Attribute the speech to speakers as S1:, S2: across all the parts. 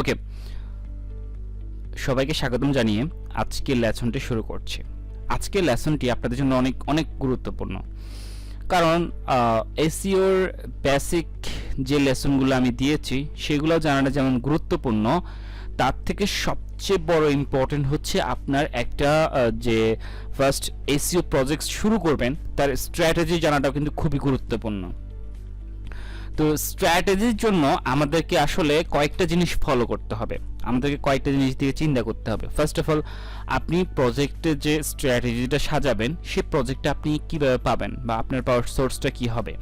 S1: ওকে, সবাইকে স্বাগতম জানিয়ে আজকের লেসনটি শুরু করছি। আজকের লেসনটি আপনাদের জন্য অনেক অনেক গুরুত্বপূর্ণ, কারণ এসইওর বেসিক যে লেসনগুলো আমি দিয়েছি সেগুলো জানাটা যেমন গুরুত্বপূর্ণ, তার থেকে সবচেয়ে বড় ইম্পর্টেন্ট হচ্ছে আপনার একটা যে ফার্স্ট এসইও প্রজেক্ট শুরু করবেন তার স্ট্র্যাটেজি জানাটাও কিন্তু খুবই গুরুত্বপূর্ণ। তো স্ট্র্যাটেজির জন্য আমাদেরকে আসলে কয়েকটা জিনিস ফলো করতে হবে, আমাদেরকে কয়েকটা জিনিস দিয়ে চিন্তা করতে হবে। ফার্স্ট অফ অল, আপনি প্রজেক্টের যে স্ট্র্যাটেজিটা সাজাবেন সেই প্রজেক্টটা আপনি কীভাবে পাবেন বা আপনার পাওয়ার সোর্সটা কী হবে।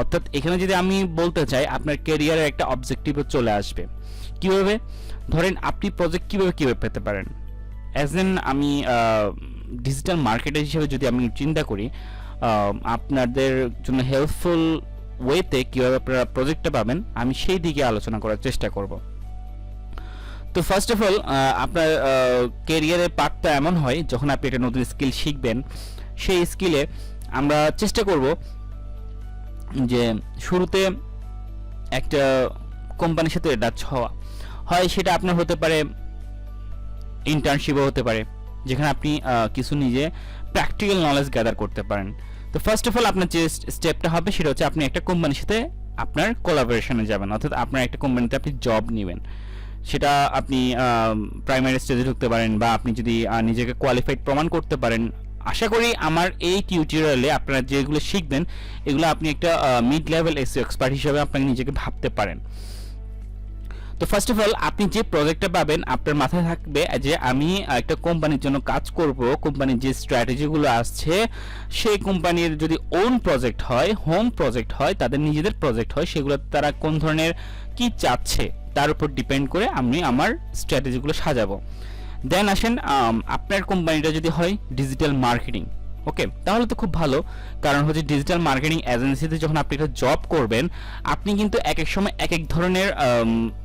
S1: অর্থাৎ এখানে যদি আমি বলতে চাই, আপনার ক্যারিয়ারের একটা অবজেক্টিভও চলে আসবে। কীভাবে? ধরেন আপনি প্রজেক্ট কীভাবে পেতে পারেন। অ্যাজ এন আমি ডিজিটাল মার্কেটার হিসেবে যদি আমি চিন্তা করি, আপনাদের জন্য হেল্পফুল ওয়েতে কীভাবে আপনারা প্রজেক্টটা পাবেন আমি সেই দিকে আলোচনা করার চেষ্টা করব। তো ফার্স্ট অফ অল, আপনার ক্যারিয়ারের পার্টটা এমন হয় যখন আপনি একটা নতুন স্কিল শিখবেন, সেই স্কিলে আমরা চেষ্টা করব যে শুরুতে একটা কোম্পানির সাথে অ্যাটাচ হওয়া। হয় সেটা আপনার হতে পারে ইন্টার্নশিপও হতে পারে, যেখানে আপনি কিছু নিজে প্র্যাকটিক্যাল নলেজ গ্যাদার করতে পারেন। তো ফার্স্ট অফ অল আপনার যে স্টেপটা হবে সেটা হচ্ছে আপনি একটা কোম্পানির সাথে আপনার কোলাবোরেশনে যাবেন, অর্থাৎ আপনার একটা কোম্পানিতে আপনি জব নেবেন। সেটা আপনি প্রাইমারি স্টেজে ঢুকতে পারেন, বা আপনি যদি নিজেকে কোয়ালিফাইড প্রমাণ করতে পারেন। আশা করি আমার এই টিউটোরিয়ালে আপনারা যেগুলো শিখবেন এগুলো আপনি একটা মিড লেভেল এসইও এক্সপার্ট হিসেবে আপনাকে নিজেকে ভাবতে পারেন। তো ফার্স্ট অফ অল, আপনি যে প্রজেক্টটা পাবেন আপনার মাথায় থাকবে যে আমি একটা কোম্পানির জন্য কাজ করব। কোম্পানির যে স্ট্র্যাটেজিগুলো আসছে সেই কোম্পানির যদি ওন প্রজেক্ট হয়, হোম প্রজেক্ট হয়, তাদের নিজেদের প্রজেক্ট হয়, সেগুলো তারা কোন ধরনের কি চাচ্ছে তার উপর ডিপেন্ড করে আমি আমার স্ট্র্যাটেজিগুলো সাজাবো। দেন আসেন, আপনার কোম্পানিটা যদি হয় ডিজিটাল মার্কেটিং, ওকে, তাহলে তো খুব ভালো। কারণ হচ্ছে ডিজিটাল মার্কেটিং এজেন্সিতে যখন আপনি একটা জব করবেন, আপনি কিন্তু এক এক সময় এক এক ধরনের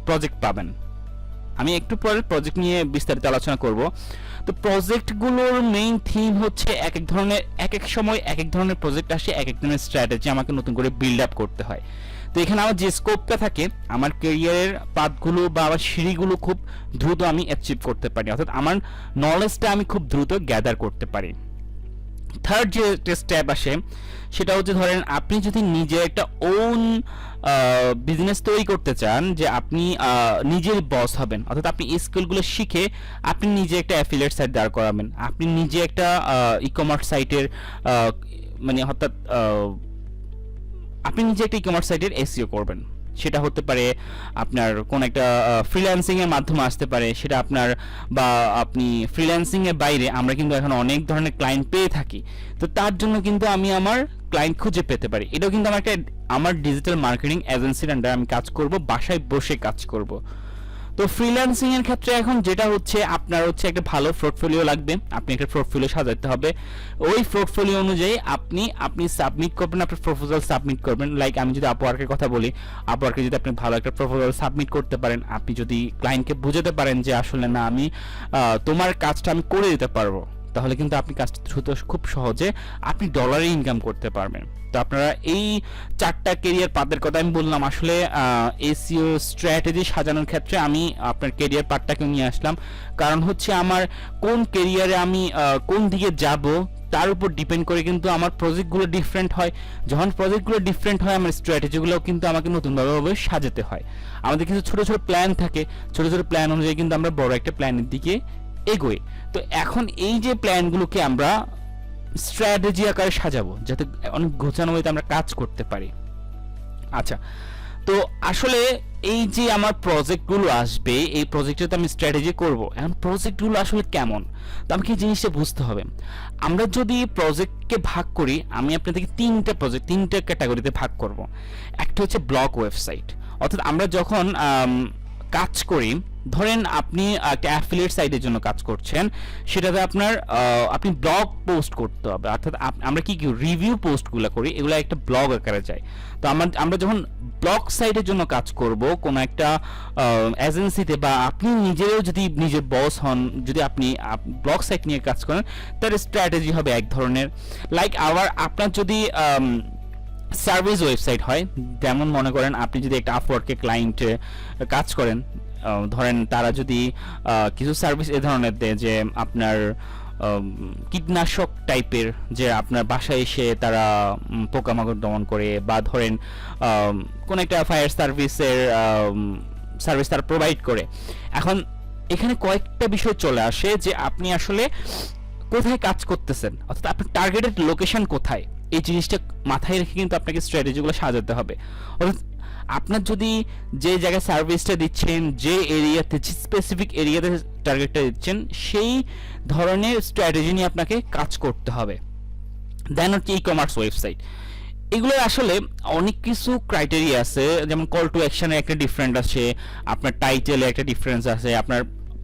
S1: প্রজেক্ট পাবেন। আমি একটু পরে প্রজেক্ট নিয়ে বিস্তারিত আলোচনা করব। তো প্রজেক্টগুলোর মেইন থিম হচ্ছে এক এক সময় এক এক ধরনের প্রজেক্ট আসে, এক এক ধরনের স্ট্র্যাটেজি আমাকে নতুন করে বিল্ড আপ করতে হয়। তো এখানে আমার যে স্কোপটা থাকে, আমার ক্যারিয়ারের পাথগুলো বা আমার সিঁড়িগুলো খুব দ্রুত আমি অ্যাচিভ করতে পারি, অর্থাৎ আমার নলেজটা আমি খুব দ্রুত গ্যাদার করতে পারি। থার্ড যে স্টেপ আসে সেটা হচ্ছে, ধরেন আপনি যদি নিজে একটা ওন বিজনেস তৈরি করতে চান, যে আপনি নিজের বস হবেন, অর্থাৎ আপনি এই স্কিলগুলো শিখে আপনি নিজে একটা অ্যাফিলিয়েট সাইট দাঁড় করাবেন, আপনি নিজে একটা ই কমার্স সাইটের মানে অর্থাৎ আপনি নিজে একটা ই কমার্স সাইটের এসইও করবেন। সেটা হতে পারে আপনার কোন একটা ফ্রিল্যান্সিং এর মাধ্যমে আসতে পারে, সেটা আপনার বা আপনি ফ্রিল্যান্সিং এর বাইরে আমরা কিন্তু এখন অনেক ধরনের ক্লায়েন্ট পেয়ে থাকি। তো তার জন্য কিন্তু আমি আমার ক্লায়েন্ট খুঁজে পেতে পারি। এটাও কিন্তু আমার ডিজিটাল মার্কেটিং এজেন্সির আন্ডারে আমি কাজ করব, বাসায় বসে কাজ করব। তো ফ্রিল্যান্সিং এর ক্ষেত্রে এখন যেটা হচ্ছে, আপনার হচ্ছে একটা ভালো পোর্টফোলিও লাগবে, আপনি একটা পোর্টফোলিও সাজাতে হবে। ওই পোর্টফোলিও অনুযায়ী আপনি সাবমিট করবেন, আপনার প্রপোজাল সাবমিট করবেন। লাইক আমি যদি আপওয়ার্কের কথা বলি, আপওয়ার্কে যদি আপনি ভালো একটা প্রপোজাল সাবমিট করতে পারেন, আপনি যদি ক্লায়েন্টকে বুঝাতে পারেন যে আসলে না, আমি তোমার কাজটা আমি করে দিতে পারবো, তাহলে কিন্তু আপনি কাজটা দ্রুত খুব সহজে আপনি ডলারে ইনকাম করতে পারবেন। তো আপনারা এই চারটা কেরিয়ার পাথের কথা আমি বললাম। আসলে এসইও স্ট্র্যাটেজি সাজানোর ক্ষেত্রে আমি আপনার কেরিয়ার পার্টটাকে নিয়ে আসলাম, কারণ হচ্ছে আমার কোন কেরিয়ারে আমি কোন দিকে যাব তার উপর ডিপেন্ড করে কিন্তু আমার প্রজেক্টগুলো ডিফারেন্ট হয়। যখন প্রজেক্টগুলো ডিফারেন্ট হয়, আমার স্ট্র্যাটেজিগুলোও কিন্তু আমাকে নতুনভাবে সাজাতে হয়। আমাদের কিছু ছোটো ছোটো প্ল্যান থাকে, ছোটো ছোটো প্ল্যান অনুযায়ী কিন্তু আমরা বড় একটা প্ল্যানের দিকে এগোই। তো এখন এই যে প্ল্যানগুলোকে আমরা স্ট্র্যাটেজি আকারে সাজাবো, যাতে অনেক গোছানো হইতে আমরা কাজ করতে পারি। আচ্ছা, তো আসলে এই যে আমার প্রজেক্টগুলো আসবে, এই প্রজেক্টে তো আমি স্ট্র্যাটেজি করব। এখন প্রজেক্টগুলো আসলে কেমন, তো আমাকে এই জিনিসটা বুঝতে হবে। আমরা যদি প্রজেক্টকে ভাগ করি, আমি আপনাদেরকে তিনটা ক্যাটাগরিতে ভাগ করব। একটা হচ্ছে ব্লগ ওয়েবসাইট, অর্থাৎ আমরা যখন কাজ করি, ধরেন আপনি একটা অ্যাফিলিয়েট সাইটের জন্য কাজ করছেন, সেটাতে আপনি ব্লগ পোস্ট করতে হবে, অর্থাৎ আমরা কি রিভিউ পোস্টগুলো করি, এগুলো একটা ব্লগ আকারে যায়। তো আমরা যখন ব্লগ সাইটের জন্য কাজ করব কোনো একটা এজেন্সিতে, বা আপনি নিজেও যদি নিজের বস হন, যদি আপনি ব্লগ সাইট নিয়ে কাজ করেন, তার স্ট্র্যাটেজি হবে এক ধরনের। লাইক আপনার যদি সার্ভিস ওয়েবসাইট হয়, যেমন মনে করেন আপনি যদি একটা আপওয়ার্কে ক্লায়েন্টে কাজ করেন, ধরেন তারা যদি কিছু সার্ভিস এ ধরনের দেয় যে আপনার কীটনাশক টাইপের, যে আপনার বাসায় এসে তারা পোকামাকড় দমন করে, বা ধরেন কোন একটা ফায়ার সার্ভিসের সার্ভিস তারা প্রোভাইড করে। এখন এখানে কয়েকটা বিষয় চলে আসে যে আপনি আসলে কোথায় কাজ করতেছেন, অর্থাৎ আপনার টার্গেটেড লোকেশন কোথায়, এই জিনিসটা মাথায় রেখে কিন্তু আপনাকে স্ট্র্যাটেজিগুলো সাজাতে হবে। অর্থাৎ আপনার যদি যে জায়গায় সার্ভিসটা দিচ্ছেন, যে এরিয়াতে, যে স্পেসিফিক এরিয়াতে টার্গেটটা দিচ্ছেন, সেই ধরনের স্ট্র্যাটেজি নিয়ে আপনাকে কাজ করতে হবে। দেন হচ্ছে ই কমার্স ওয়েবসাইট, এগুলো আসলে অনেক কিছু ক্রাইটেরিয়া আছে, যেমন কল টু অ্যাকশনের একটা ডিফারেন্স আছে, আপনার টাইটেলে একটা ডিফারেন্স আছে, আপনার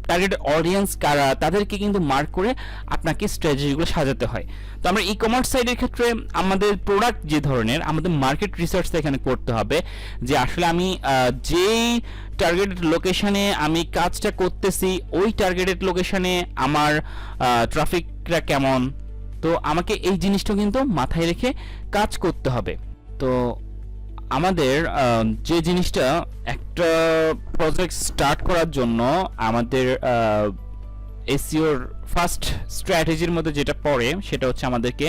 S1: টার্গেট অডিয়েন্স কারা তাদেরকে কিন্তু মার্ক করে আপনাকে স্ট্র্যাটেজিগুলো সাজাতে হয়। তো আমরা ই কমার্স সাইটের ক্ষেত্রে আমাদের প্রোডাক্ট যে ধরনের, আমাদের মার্কেট রিসার্চটা এখানে করতে হবে যে আসলে আমি যেই টার্গেটেড লোকেশনে আমি কাজটা করতেছি ওই টার্গেটেড লোকেশনে আমার ট্রাফিকটা কেমন, তো আমাকে এই জিনিসটা কিন্তু মাথায় রেখে কাজ করতে হবে। তো আমাদের যে জিনিসটা একটা প্রজেক্ট স্টার্ট করার জন্য আমাদের এসইওর ফার্স্ট স্ট্র্যাটেজির মধ্যে যেটা পড়ে সেটা হচ্ছে আমাদেরকে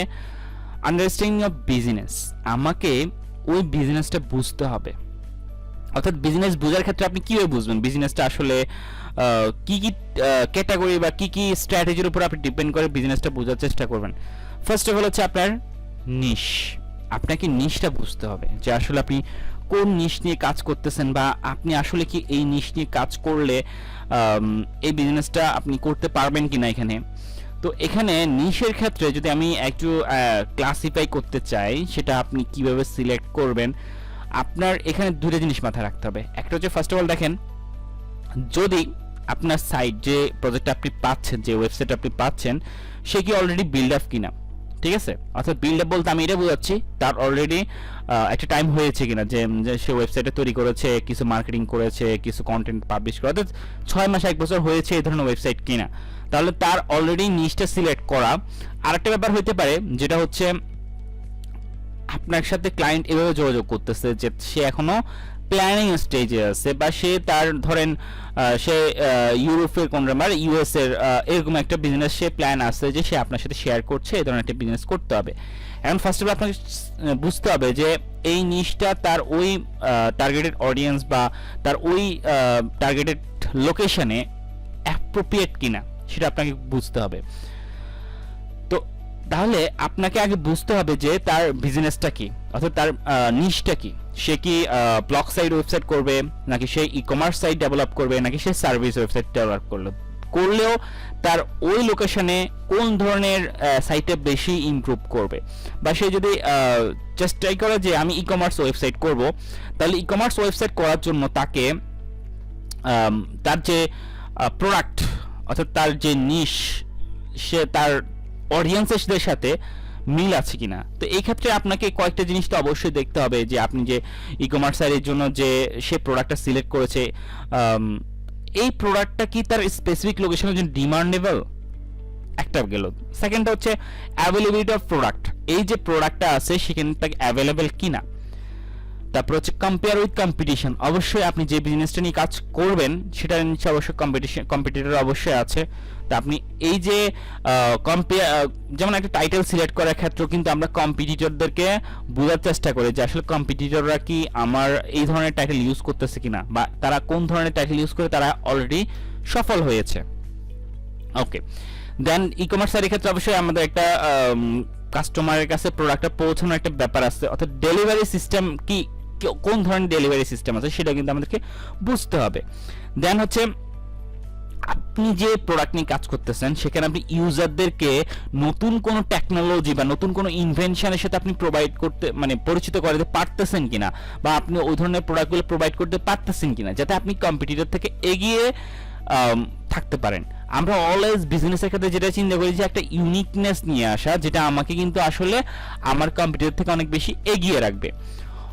S1: আন্ডারস্ট্যান্ডিং অফ বিজনেস। আমাকে ওই বিজনেসটা বুঝতে হবে, অর্থাৎ বিজনেস বোঝার ক্ষেত্রে আপনি কীভাবে বুঝবেন বিজনেসটা আসলে কি কি ক্যাটাগরি বা কি কি স্ট্র্যাটেজির উপর আপনি ডিপেন্ড করে বিজনেসটা বোঝার চেষ্টা করবেন। ফার্স্ট অফ অল হচ্ছে আপনার নিশ, আপনাকে নিশটা বুঝতে হবে যে আসলে আপনি কোন নিশ নিয়ে কাজ করতেছেন, বা আপনি আসলে কি এই নিশ নিয়ে কাজ করলে এই বিজনেসটা আপনি করতে পারবেন কিনা এখানে। তো এখানে নিশের ক্ষেত্রে যদি আমি একটু ক্লাসিফাই করতে চাই, সেটা আপনি কিভাবে সিলেক্ট করবেন, আপনার এখানে দুটো জিনিস মাথায় রাখতে হবে। একটা হচ্ছে ফার্স্ট অফ অল দেখেন, যদি আপনার সাইট, যে প্রজেক্টটা আপনি পাচ্ছেন, যে ওয়েবসাইট আপনি পাচ্ছেন, সে কি অলরেডি বিল্ড আপ কিনা, ঠিক আছে। অর্থাৎ বিল্ড আপ বলতে আমি এটা বোঝাচ্ছি তার অলরেডি একটা টাইম হয়েছে কিনা, যে সে ওয়েবসাইটে তৈরি করেছে, কিছু মার্কেটিং করেছে, কিছু কন্টেন্ট পাবলিশ করে, অর্থাৎ 6 মাস 1 বছর হয়েছে এই ধরনের ওয়েবসাইট কিনা, তাহলে তার অলরেডি নিশটা সিলেক্ট করা। আরেকটা ব্যাপার হতে পারে যেটা হচ্ছে আপনার সাথে ক্লায়েন্ট এভাবে যোগাযোগ করতেছে যে সে এখনো প্ল্যানিং স্টেজে আছে, বা সে তার ধরেন সে ইউরোপের কোন মানে ইউএস এর এরকম একটা বিজনেস সে প্ল্যান আছে যে সে আপনার সাথে শেয়ার করছে, এই ধরনের একটা বিজনেস করতে হবে। এখন ফার্স্ট অফ অল আপনাকে বুঝতে হবে যে এই নিশটা তার ওই টার্গেটেড অডিয়েন্স বা তার ওই টার্গেটেড লোকেশনে অ্যাপ্রোপ্রিয়েট কিনা সেটা আপনাকে বুঝতে হবে। তো তাহলে আপনাকে আগে বুঝতে হবে যে তার বিজনেসটা কি, অর্থাৎ তার নিশটা কি। সে কি ব্লগ সাইট ওয়েবসাইট করবে, নাকি সে ই কমার্স সাইট ডেভেলপ করবে, নাকি সে সার্ভিস ওয়েবসাইট ডেভেলপ করলেও তার ওই লোকেশনে কোন ধরনের সাইটে বেশি ইমপ্রুভ করবে। বা সে যদি চেষ্টাই করে যে আমি ই কমার্স ওয়েবসাইট করব, তাহলে ই কমার্স ওয়েবসাইট করার জন্য তাকে তার যে প্রোডাক্ট, অর্থাৎ তার যে নিশ, সে তার অডিয়েন্সের সাথে মিল আছে কিনা। তো এই ক্ষেত্রে আপনাকে কয়েকটা জিনিস তো অবশ্যই দেখতে হবে, যে আপনি যে ই কমার্স সাইটের জন্য যে সে প্রোডাক্টটা সিলেক্ট করেছে, এই প্রোডাক্টটা কি তার স্পেসিফিক লোকেশনের জন্য ডিমান্ডেবল, একটা গেল। সেকেন্ডটা হচ্ছে অ্যাভেলেবিলিটি অফ প্রোডাক্ট, এই যে প্রোডাক্টটা আছে সেখানে তাকে অ্যাভেলেবেল কিনা। তারপর হচ্ছে কম্পেয়ার উইথ কম্পিটিশন, অবশ্যই আপনি যে বিজনেসটা নিয়ে কাজ করবেন সেটা নিচ্ছে অবশ্যই কম্পিটিটর অবশ্যই আছে। তা আপনি এই যে যেমন একটা টাইটেল সিলেক্ট করার ক্ষেত্রেও কিন্তু আমরা কম্পিটিটরদেরকে বোঝার চেষ্টা করি যে আসলে কম্পিটিটররা কি আমার এই ধরনের টাইটেল ইউজ করতেছে কিনা, বা তারা কোন ধরনের টাইটেল ইউজ করে তারা অলরেডি সফল হয়েছে। ওকে, দেন ই কমার্স সাইটের ক্ষেত্রে অবশ্যই আমাদের একটা কাস্টমারের কাছে প্রোডাক্টটা পৌঁছানোর একটা ব্যাপার আছে, অর্থাৎ ডেলিভারি সিস্টেম কি, কোন ধরনের ডেলিভারি সিস্টেম আছে সেটা কিন্তু আমাদেরকে বুঝতে হবে। দেন হচ্ছে আপনি যে প্রোডাক্ট নিয়ে কাজ করতেছেন সেখানে আপনি ইউজারদেরকে নতুন কোনো টেকনোলজি বা নতুন কোনো ইনভেনশনের সাথে আপনি প্রোভাইড করতে মানে পরিচিত করাতে পারতেছেন কিনা, বা আপনি ওই ধরনের প্রোডাক্টগুলো প্রোভাইড করতে পারতেছেন কিনা, যাতে আপনি কম্পিটিটর থেকে এগিয়ে থাকতে পারেন। আমরা অলওয়েজ বিজনেসের ক্ষেত্রে যেটা চিন্তা করি যে একটা ইউনিকনেস নিয়ে আসা, যেটা আমাকে কিন্তু আসলে আমার কম্পিটিটর থেকে অনেক বেশি এগিয়ে রাখবে।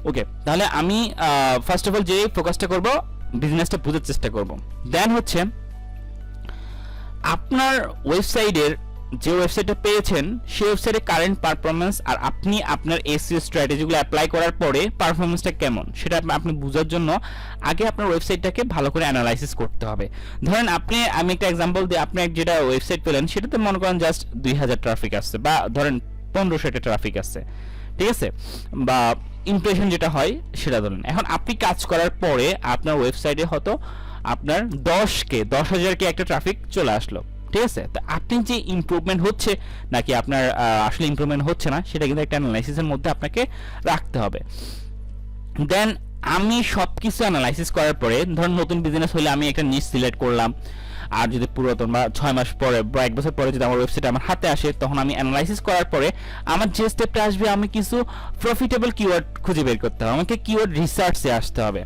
S1: ওকে, তাহলে আমি ফার্স্ট অফ অল যে ফোকাসটা করব, বিজনেসটা বোঝার চেষ্টা করব। দেন হচ্ছে আপনার ওয়েবসাইটের যে ওয়েবসাইটটা পেয়েছেন সেই ওয়েবসাইটের কারেন্ট পারফরমেন্স আর আপনি আপনার এসইও স্ট্র্যাটেজিগুলো অ্যাপ্লাই করার পরে পারফরমেন্সটা কেমন সেটা আপনি বোঝার জন্য আগে আপনার ওয়েবসাইটটাকে ভালো করে অ্যানালাইসিস করতে হবে। ধরেন আমি একটা এক্সাম্পল দিই, আপনি যেটা ওয়েবসাইট পেলেন সেটাতে মনে করেন জাস্ট 2000 ট্রাফিক আসছে বা ধরেন 1500 ট্রাফিক আসছে, ঠিক আছে, বা ইমপ্রেশন যেটা হয় সেটা ধরেন। এখন আপনি কাজ করার পরে আপনার ওয়েবসাইটে হয়তো আপনার 10,000 একটা ট্রাফিক চলে আসলো, ঠিক আছে। তো আপনি যে ইমপ্রুভমেন্ট হচ্ছে নাকি আপনার আসলে ইমপ্রুভমেন্ট হচ্ছে না সেটা কিন্তু একটা অ্যানালাইসিসের মধ্যে আপনাকে রাখতে হবে। দেন আমি সব কিছু অ্যানালাইসিস করার পরে ধরুন নতুন বিজনেস হলে আমি একটা নিশ সিলেক্ট করলাম, আর যদি পুরাতন বা 6 মাস পরে বা 1 বছর পরে যদি আমার ওয়েবসাইট আমার হাতে আসে তখন আমি অ্যানালাইসিস করার পরে আমার যে স্টেপটা আসবে আমি কিছু প্রফিটেবল কিওয়ার্ড খুঁজে বের করতে হবে, আমাকে কিওয়ার্ড রিসার্চে আসতে হবে।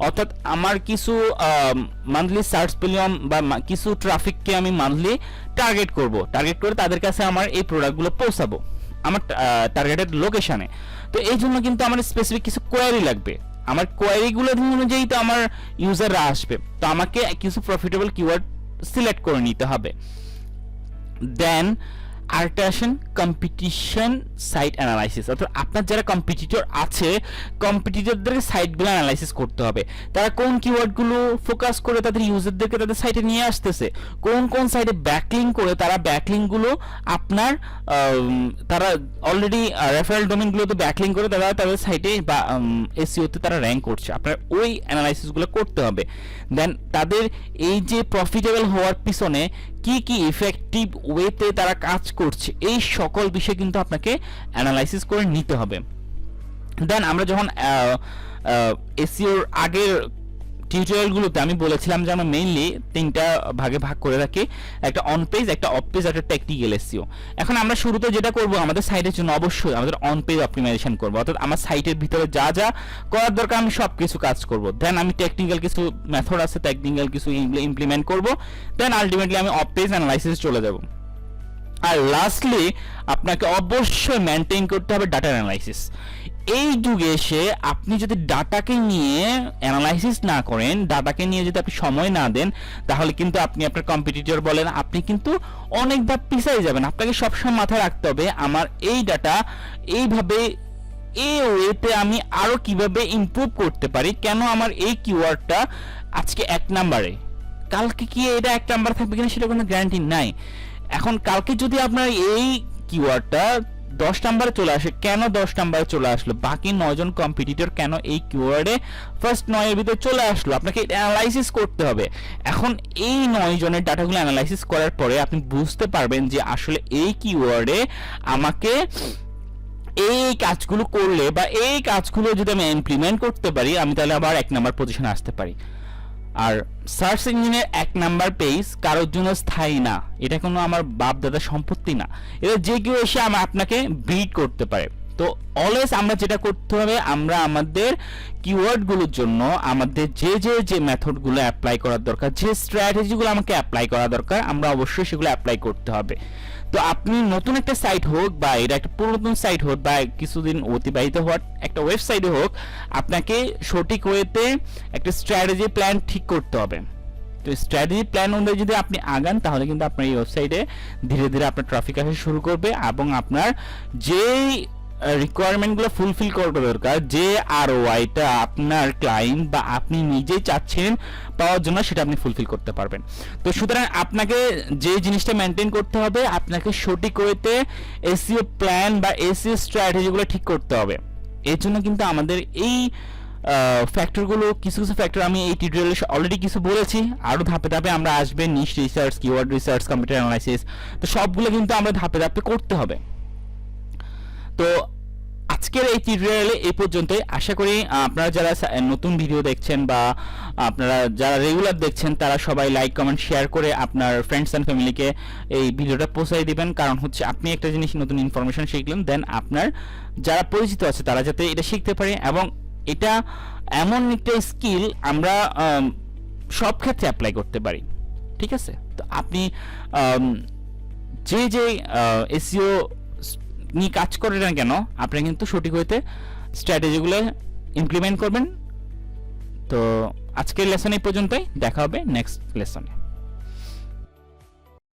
S1: অর্থাৎ আমার কিছু মান্থলি সার্চ ভলিউম বা কিছু ট্রাফিককে আমি মান্থলি টার্গেট করে তাদের কাছে আমার এই প্রোডাক্টগুলো পৌঁছাবো আমার টার্গেটেড লোকেশনে। তো এই জন্য কিন্তু আমার স্পেসিফিক কিছু কোয়ারি লাগবে, আমার কোয়ারিগুলো অনুযায়ী তো আমার ইউজাররা আসবে, তো আমাকে কিছু প্রফিটেবল কিওয়ার্ড সিলেক্ট করে নিতে হবে। দেন আরেকটা আসেন কম্পিটিশন সাইট অ্যানালাইসিস, অর্থাৎ আপনার যারা কম্পিটিটর আছে কম্পিটিটরদের সাইটগুলো অ্যানালাইসিস করতে হবে, তারা কোন কিওয়ার্ডগুলো ফোকাস করে তাদের ইউজারদেরকে তাদের সাইটে নিয়ে আসতেছে, কোন কোন সাইটে ব্যাকলিঙ্ক করে তারা ব্যাকলিঙ্কগুলো আপনার তারা অলরেডি রেফারেল ডোমেইনগুলোতে ব্যাকলিঙ্ক করে তারা তাদের সাইটে বা এসইওতে তারা র্যাঙ্ক করছে, আপনার ওই অ্যানালাইসিসগুলো করতে হবে। দেন তাদের এই যে প্রফিটেবল হওয়ার পিছনে কি কি ইফেক্টিভ ওয়েতে তারা কাজ করছে এই সকল বিষয় কিন্তু আপনাকে অ্যানালাইসিস করে নিতে হবে। দেন আমরা যখন এসইওর আগের টিউটোরিয়ালগুলোতে আমি বলেছিলাম যে আমরা মেইনলি 3টা ভাগে ভাগ করে রাখি, একটা অন পেজ, একটা অফ পেজ, একটা টেকনিক্যাল এসইও। এখন আমরা শুরুতে যেটা করব আমাদের সাইটের জন্য অবশ্যই আমাদের অন পেজ অপটিমাইজেশন করব, অর্থাৎ আমার সাইটের ভিতরে যা যা করার দরকার আমি সব কিছু কাজ করব। দেন আমি টেকনিক্যাল কিছু মেথড আছে টেকনিক্যাল কিছু ইমপ্লিমেন্ট করব, দেন আলটিমেটলি আমি অফ পেজ অ্যানালাইসিস চলে যাব। আর লাস্টলি আপনাকে অবশ্যই মেনটেন করতে হবে ডাটা অ্যানালাইসিস। এই যুগে এসে আপনি যদি ডাটাকে নিয়ে অ্যানালাইসিস না করেন, ডাটাকে নিয়ে যদি আপনি সময় না দেন, তাহলে কিন্তু আপনি আপনার কম্পিটিটর বলেন আপনি কিন্তু অনেক ধাপ পিছিয়ে যাবেন। আপনাকে সবসময় মাথায় রাখতে হবে আমার এই ডাটা এইভাবে এই ওয়েতে আমি আরো কিভাবে ইমপ্রুভ করতে পারি, কেন আমার এই কিওয়ার্ডটা আজকে 1 নম্বরে, কালকে কি এটা 1 নাম্বার থাকবে কিনা সেটা কোনো গ্যারান্টি নাই। এখন কালকে যদি আপনার এই কিওয়ার্ডটা 10 নম্বরে চলে আসে, কেন 10 নম্বরে চলে আসলো, বাকি 9 জন কম্পিটিটর কেন এই কিওয়ার্ডে ফার্স্ট 9 এর ভিতরে চলে আসলো, আপনাকে অ্যানালাইসিস করতে হবে। এখন এই 9 জনের ডাটাগুলো অ্যানালাইসিস করার পরে আপনি বুঝতে পারবেন যে আসলে এই কিওয়ার্ডে আমাকে এই কাজগুলো করলে বা এই কাজগুলো যদি আমি ইমপ্লিমেন্ট করতে পারি আমি তাহলে আবার 1 নম্বর পজিশনে আসতে পারি। আর সার্চ ইঞ্জিনের 1 নাম্বার পেজ কারোর জন্য স্থায়ী না, এটা কোনো আমার বাপ দাদার সম্পত্তি না, এটা যে কেউ এসে আপনাকে বিট করতে পারে। তো অলওয়েজ আমরা যেটা করতে হবে, আমরা আমাদের কিওয়ার্ডগুলোর জন্য আমাদের যে মেথডগুলো অ্যাপ্লাই করার দরকার, যে স্ট্র্যাটেজিগুলো আমাকে অ্যাপ্লাই করা দরকার, আমরা অবশ্যই সেগুলো অ্যাপ্লাই করতে হবে। তো আপনি নতুন একটা সাইট হোক বা এটা একটা পুরাতন সাইট হোক বা কিছুদিন অতিবাহিত হওয়ার একটা ওয়েবসাইটে হোক, আপনাকে সঠিক ওয়েতে একটা স্ট্র্যাটেজি প্ল্যান ঠিক করতে হবে। তো স্ট্র্যাটেজি প্ল্যান অনুযায়ী যদি আপনি আগান তাহলে কিন্তু আপনার এই ওয়েবসাইটে ধীরে ধীরে আপনার ট্রাফিক আসা শুরু করবে এবং আপনার যেই রিকোয়ারমেন্টগুলো ফুলফিল করা দরকার, যে আরওআইটা আপনার ক্লায়েন্ট বা আপনি নিজেই চাচ্ছেন পাওয়ার জন্য, সেটা আপনি ফুলফিল করতে পারবেন। তো সুতরাং আপনাকে যে জিনিসটা মেনটেন করতে হবে, আপনাকে সঠিক ওয়েতে এসইও প্ল্যান বা এসইও স্ট্র্যাটেজিগুলো ঠিক করতে হবে। এর জন্য কিন্তু আমাদের এই ফ্যাক্টরগুলো কিছু ফ্যাক্টর আমি এই টিউটোরিয়ালে অলরেডি কিছু বলেছি, আরও ধাপে ধাপে আমরা আসবে niche research, keyword research, computer analysis, তো সবগুলো কিন্তু আমরা ধাপে ধাপে করতে হবে। তো আজকের এই টিউটোরিয়ালে এই পর্যন্তই। আশা করি আপনারা যারা নতুন ভিডিও দেখছেন বা আপনারা যারা রেগুলার দেখছেন তারা সবাই লাইক কমেন্ট শেয়ার করে আপনার ফ্রেন্ডস অ্যান্ড ফ্যামিলিকে এই ভিডিওটা পৌঁছাই দিবেন, কারণ হচ্ছে আপনি একটা জিনিস নতুন ইনফরমেশন শিখলেন, দেন আপনার যারা পরিচিত আছে তারা যাতে এটা শিখতে পারে, এবং এটা এমন একটা স্কিল আমরা সব ক্ষেত্রে অ্যাপ্লাই করতে পারি, ঠিক আছে। তো আপনি যে এসইও নিয়ে কাজ করেন না কেন, আপনি কিন্তু সঠিক হইতে স্ট্র্যাটেজিগুলো ইমপ্লিমেন্ট করবেন। তো আজকের লেসন এই পর্যন্তই, দেখা হবে নেক্সট লেসনে।